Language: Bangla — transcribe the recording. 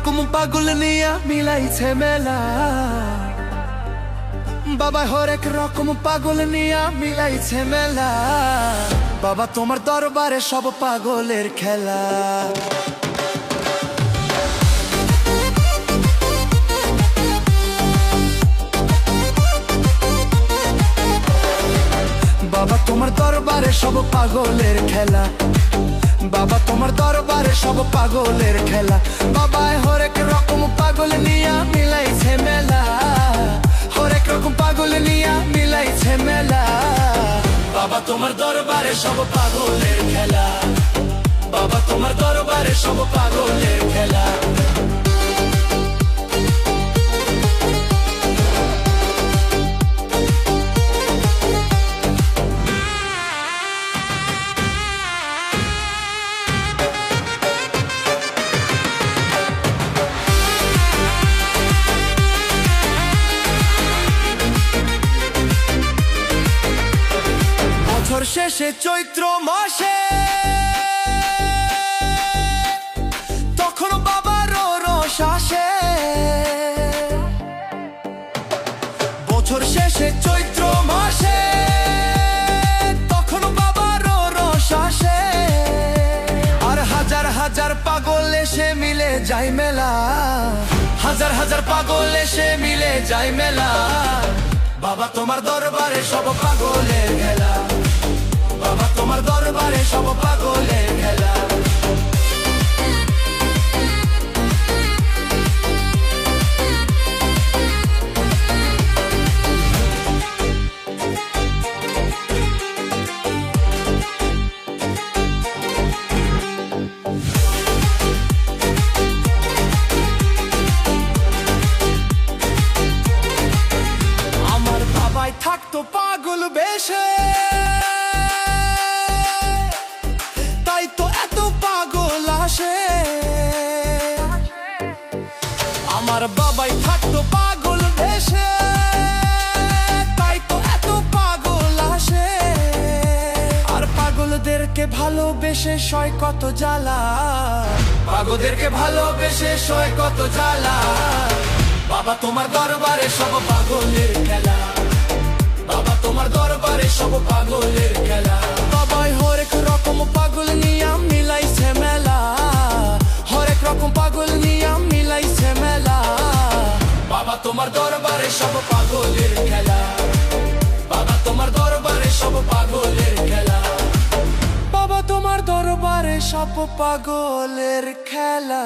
রকম পাগল নিয়া মিলাইছে মেলা। বাবা হরেক রকম পাগল নিয়া মিলাইছে মেলা। বাবা তোমার দরবারে সব পাগলের খেলা। বাবা তোমার দরবারে সব পাগলের খেলা। বাবা তোমার দরবারে সব পাগলের খেলা। বাবায় হরেক রকম পাগল নিয়া মিলাইছে মেলা। হরেক রকম পাগল নিয়া মিলাইছে মেলা। বাবা তোমার দরবারে সব পাগলের খেলা। বাবা তোমার দরবারে সব পাগলের খেলা। বছর শেষে চৈত্র মাসে তখন বাবার রস আসে। বছর শেষে চৈত্র মাসে তখন বাবার রস আসে। আর হাজার হাজার পাগল এসে মিলে যায় মেলা। হাজার হাজার পাগল এসে মিলে যায় মেলা। বাবা তোমার দরবারে সব পাগলের খেলা। বাবা তোমার দরবারে সব পাগলের খেলা। আমার বাবাই থাকতো পাগল বেশে, তাই তো এত পাগল আসে। আমার বাবাই থাকতো পাগল বেশে, তাই তো এত পাগল আসে। আর পাগলদেরকে ভালোবেসে সয় কত জ্বালা। পাগলদেরকে ভালোবেসে সয় কত জ্বালা। বাবা তোমার দরবারে সব পাগলের খেলা। বাবা তোমার দরবারে সব পাগলের খেলা। বাবাই হরেক রকম পাগল নিয়া মিলাইছে মেলা। হরেক রকম পাগল নিয়া মিলাইছে মেলা। বাবা তোমার দরবারে সব পাগলের খেলা। বাবা তোমার দরবারে সব পাগলের খেলা। বাবা তোমার দরবারে সব পাগলের খেলা।